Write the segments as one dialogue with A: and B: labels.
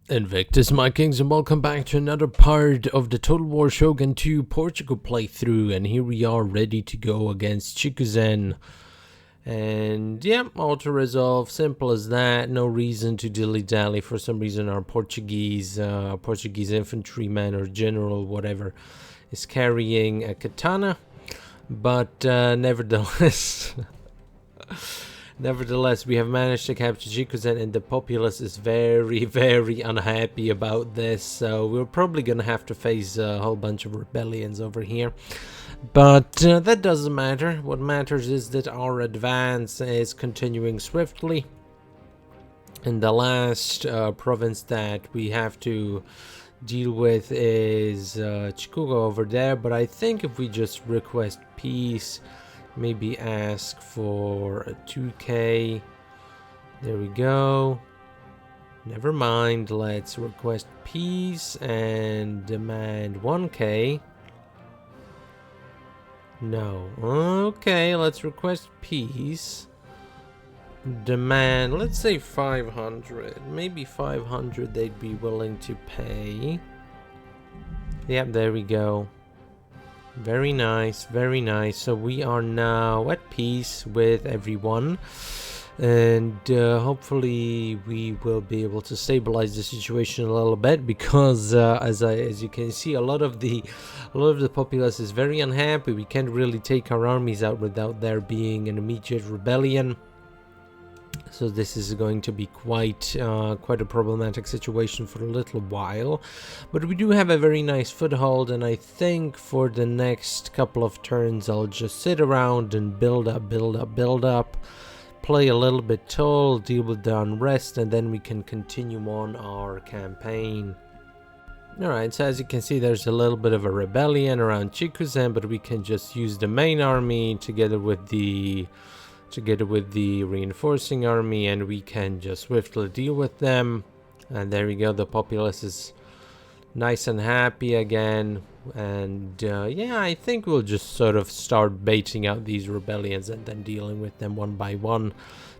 A: Invictus, my kings, and welcome back to another part of the Total War Shogun 2 Portugal playthrough. And here we are ready to go against Chikugo. And yeah, auto-resolve, simple as that. No reason to dilly-dally. For some reason our Portuguese infantryman or general, whatever, is carrying a katana. But nevertheless... Nevertheless, we have managed to capture Chikugo, and the populace is very, very unhappy about this. So we're probably going to have to face a whole bunch of rebellions over here. But that doesn't matter. What matters is that our advance is continuing swiftly. And the last province that we have to deal with is Chikugo over there. But I think if we just request peace... maybe ask for a 2k. There we go. Never mind. Let's request peace and demand 1k. No. Okay, let's request peace. Demand, let's say 500. Maybe 500 they'd be willing to pay. Yep, there we go. Very nice, very nice. So we are now at peace with everyone, and hopefully we will be able to stabilize the situation a little bit, because as you can see, a lot of the populace is very unhappy. We can't really take our armies out without there being an immediate rebellion. So this is going to be quite a problematic situation for a little while. But we do have a very nice foothold, and I think for the next couple of turns I'll just sit around and build up, play a little bit tall, deal with the unrest, and then we can continue on our campaign. Alright, so as you can see, there's a little bit of a rebellion around Chikugo, but we can just use the main army together with the reinforcing army, and we can just swiftly deal with them. And there we go, the populace is nice and happy again. And yeah, I think we'll just sort of start baiting out these rebellions and then dealing with them one by one,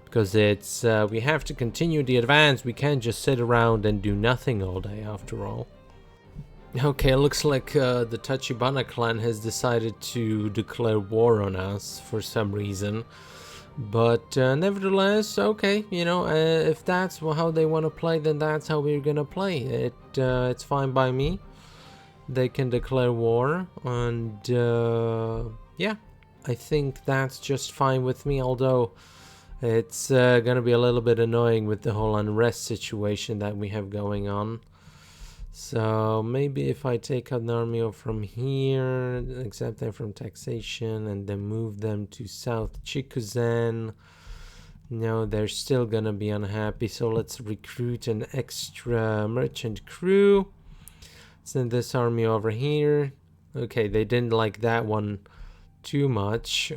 A: because it's we have to continue the advance. We can't just sit around and do nothing all day after all. Okay, looks like the Tachibana clan has decided to declare war on us for some reason. But nevertheless, okay, you know, if that's how they want to play, then that's how we're gonna play. It's fine by me. They can declare war, and yeah, I think that's just fine with me. Although it's gonna be a little bit annoying with the whole unrest situation that we have going on. So maybe if I take an army from here, exempt them from taxation, and then move them to South Chikugo. No, they're still gonna be unhappy. So let's recruit an extra merchant crew. Send this army over here. Okay, they didn't like that one too much.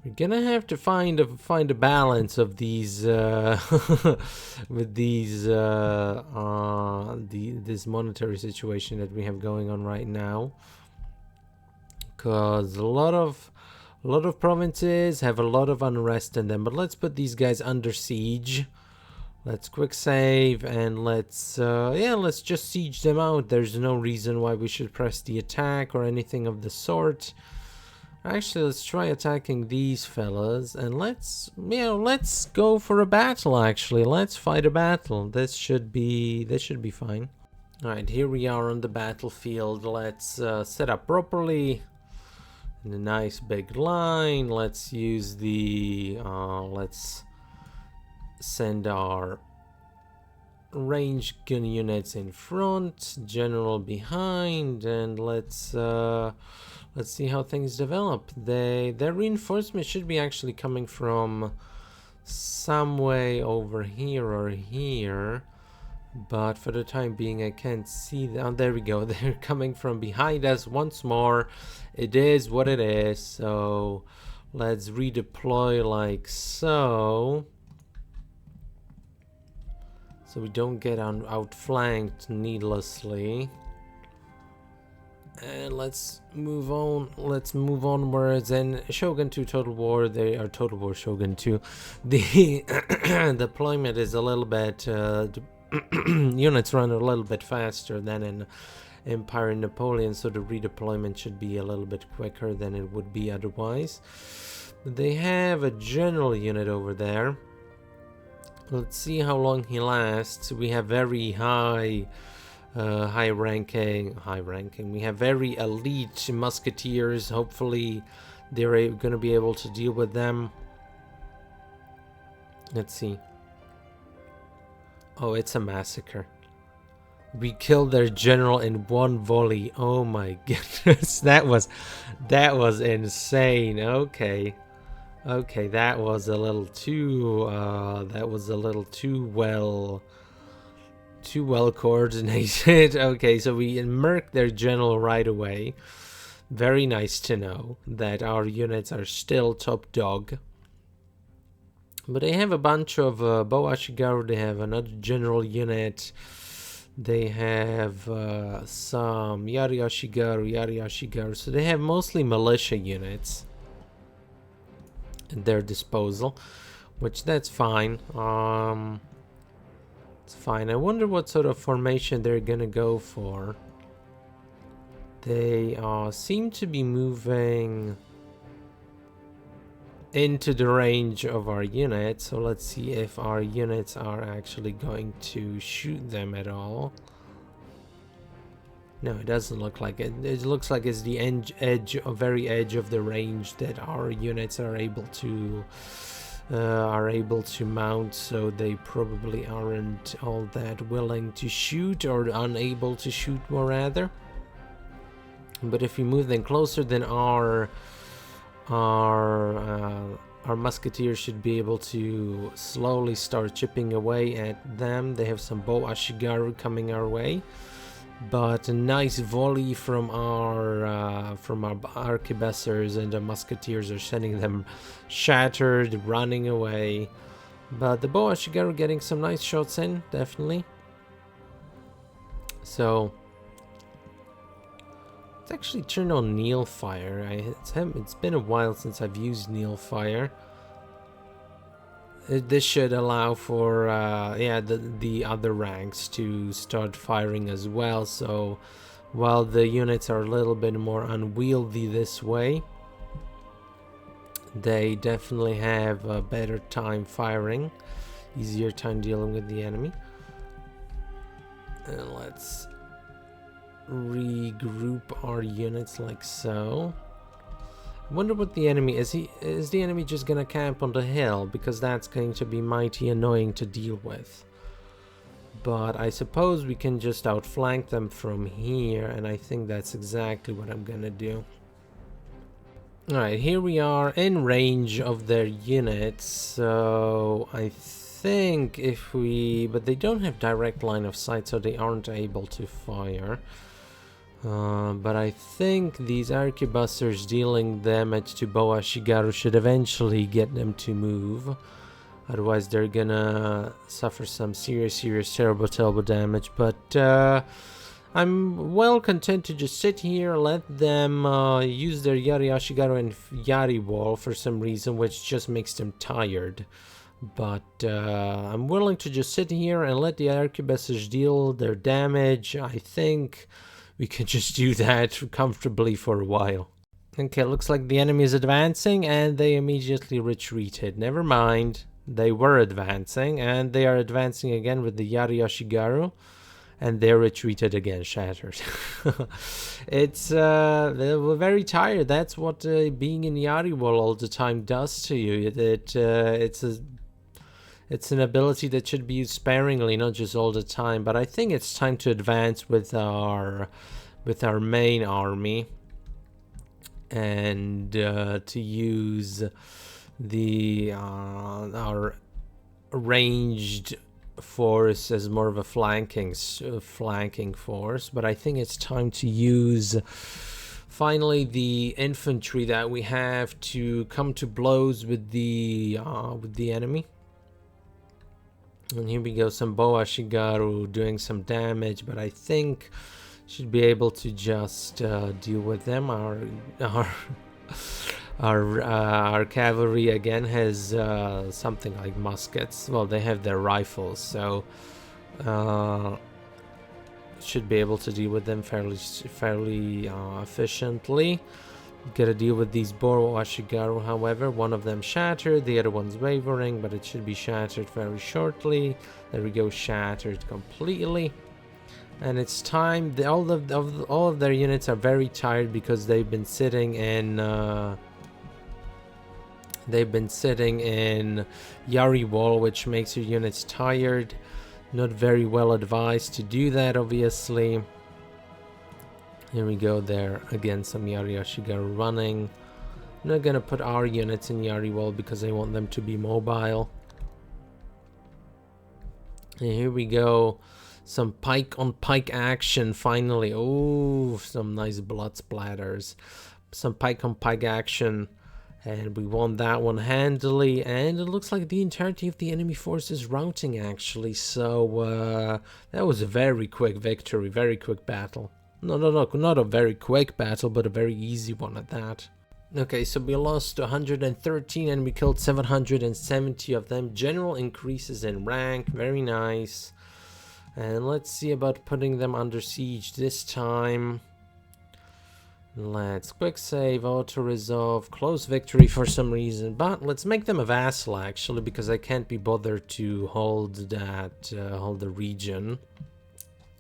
A: We're gonna have to find a balance of these with these this monetary situation that we have going on right now, because a lot of provinces have a lot of unrest in them. But let's put these guys under siege. Let's quick save, and let's just siege them out. There's no reason why we should press the attack or anything of the sort. Actually, let's try attacking these fellas, and let's go for a battle. Actually, let's fight a battle. This should be fine. All right, here we are on the battlefield. Let's set up properly in a nice big line. Let's use the let's send our range gun units in front, general behind, and let's see how things develop. Their reinforcement should be actually coming from some way over here or here, but for the time being I can't see them. Oh, there we go. They're coming from behind us once more. It is what it is. So let's redeploy like so we don't get outflanked needlessly. And let's move on. Let's move onwards. And Shogun 2 Total War, they are Total War Shogun 2. The deployment is a little bit units run a little bit faster than in Empire and Napoleon, so the redeployment should be a little bit quicker than it would be otherwise. They have a general unit over there. Let's see how long he lasts. We have very high ranking. We have very elite musketeers. Hopefully they're going to be able to deal with them. Let's see. Oh, it's a massacre. We killed their general in one volley. Oh my goodness. that was insane. Okay, that was a little too well coordinated. Okay, so we murked their general right away. Very nice to know that our units are still top dog. But they have a bunch of Boashigaru. They have another general unit. They have some Yari-Yashigaru. So they have mostly militia units at their disposal, which that's fine. It's fine. I wonder what sort of formation they're gonna go for. They seem to be moving into the range of our units, so let's see if our units are actually going to shoot them at all. No, it doesn't look like it. It looks like it's the very edge of the range that our units are able to mount, so they probably aren't all that willing to shoot, or unable to shoot more rather. But if we move them closer, then our musketeers should be able to slowly start chipping away at them. They have some Boashigaru coming our way, but a nice volley from our arquebusiers and the musketeers are sending them shattered, running away. But the Boashigaru getting some nice shots in, definitely. So let's actually turn on Neil Fire. It's been a while since I've used Neil Fire. This should allow for the other ranks to start firing as well. So while the units are a little bit more unwieldy this way, they definitely have a better time firing, easier time dealing with the enemy. And let's regroup our units like so. I wonder what the enemy is. Is the enemy just gonna camp on the hill? Because that's going to be mighty annoying to deal with. But I suppose we can just outflank them from here, and I think that's exactly what I'm gonna do. Alright, here we are in range of their units, so I think if we... but they don't have direct line of sight, so they aren't able to fire. But I think these arquebusiers dealing damage to Boashigaru should eventually get them to move. Otherwise they're gonna suffer some serious terrible damage. But I'm well content to just sit here, let them use their Yari Ashigaru and Yari wall for some reason, which just makes them tired. But I'm willing to just sit here and let the arquebusiers deal their damage. I think we can just do that comfortably for a while. Okay, looks like the enemy is advancing and they immediately retreated. Never mind, they were advancing and they are advancing again with the Yari Ashigaru, and they retreated again, shattered. It's they were very tired. That's what being in Yari wall all the time does to you. It's an ability that should be used sparingly, not just all the time. But I think it's time to advance with our main army, and to use our ranged force as more of a flanking force. But I think it's time to use finally the infantry that we have to come to blows with the enemy. And here we go, some Boashigaru doing some damage, but I think should be able to just deal with them. Our cavalry again has something like muskets. Well, they have their rifles, so should be able to deal with them fairly efficiently. Gotta deal with these Boro Ashigaru, however. One of them shattered, the other one's wavering, but it should be shattered very shortly. There we go, shattered completely. And it's time. All of their units are very tired because they've been sitting in Yari Wall, which makes your units tired. Not very well advised to do that, obviously. Here we go, there again, some Yari Ashigaru running. I'm not gonna put our units in Yari Wall because I want them to be mobile. And here we go, some pike on pike action finally. Oh, some nice blood splatters. Some pike on pike action. And we won that one handily, and it looks like the entirety of the enemy force is routing actually, so that was a very quick victory, very quick battle. No, not a very quick battle, but a very easy one at that. Okay, so we lost 113 and we killed 770 of them. General increases in rank, very nice. And let's see about putting them under siege this time. Let's quick save, auto resolve, close victory for some reason, but let's make them a vassal actually, because I can't be bothered to hold that hold the region.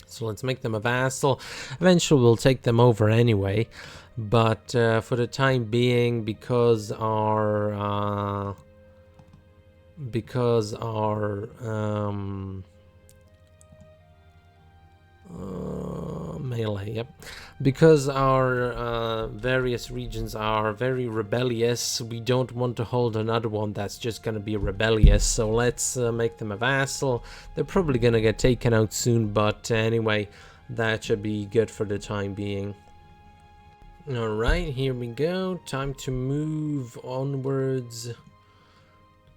A: So let's make them a vassal. Eventually we'll take them over anyway, but for the time being, because our melee, yep. Because our various regions are very rebellious, we don't want to hold another one that's just gonna be rebellious, so let's make them a vassal. They're probably gonna get taken out soon, but anyway, that should be good for the time being. Alright, here we go. Time to move onwards.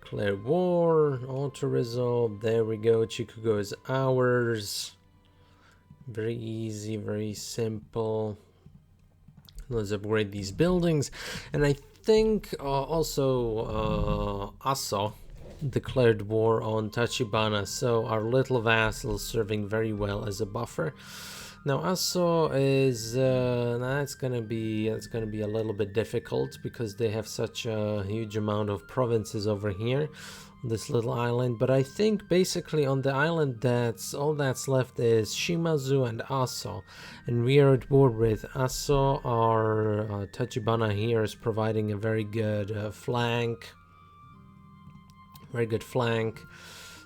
A: Declare war, auto resolve, there we go. Chikugo is ours. Very easy, very simple. Let's upgrade these buildings. And I think also Aso declared war on Tachibana, so our little vassal serving very well as a buffer. Now Aso is that's gonna be a little bit difficult because they have such a huge amount of provinces over here. This little island, but I think basically on the island all that's left is Shimazu and Aso, and we are at war with Aso. Our Tachibana here is providing a very good flank,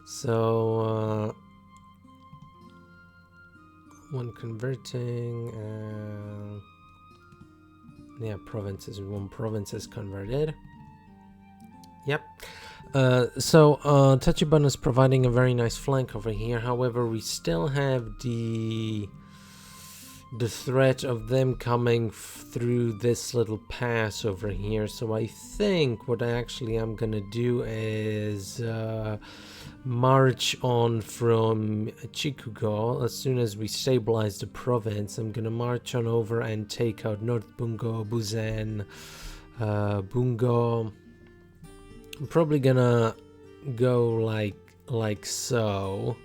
A: so one converting, yeah, provinces, one province is converted. Yep. So Tachibana is providing a very nice flank over here. However, we still have the threat of them coming through this little pass over here. So I think what I actually am gonna do is march on from Chikugo. As soon as we stabilize the province, I'm gonna march on over and take out North Bungo, Buzen, Bungo. I'm probably gonna go like so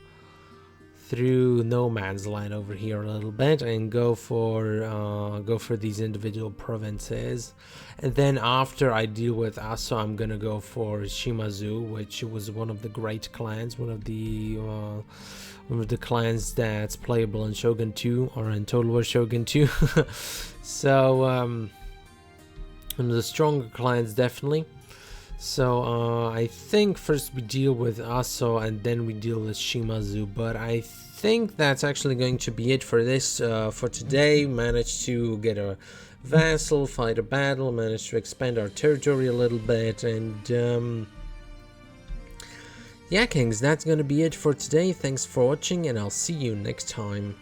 A: through no man's land over here a little bit and go for these individual provinces, and then after I deal with Aso, I'm gonna go for Shimazu, which was one of the great clans, one of the clans that's playable in Shogun 2 or in Total War Shogun 2. So one of the stronger clans, definitely. So I think first we deal with Aso and then we deal with Shimazu, but I think that's actually going to be it for this for today. Managed to get a vassal, fight a battle, managed to expand our territory a little bit, and yeah, Kings, that's gonna be it for today. Thanks for watching, and I'll see you next time.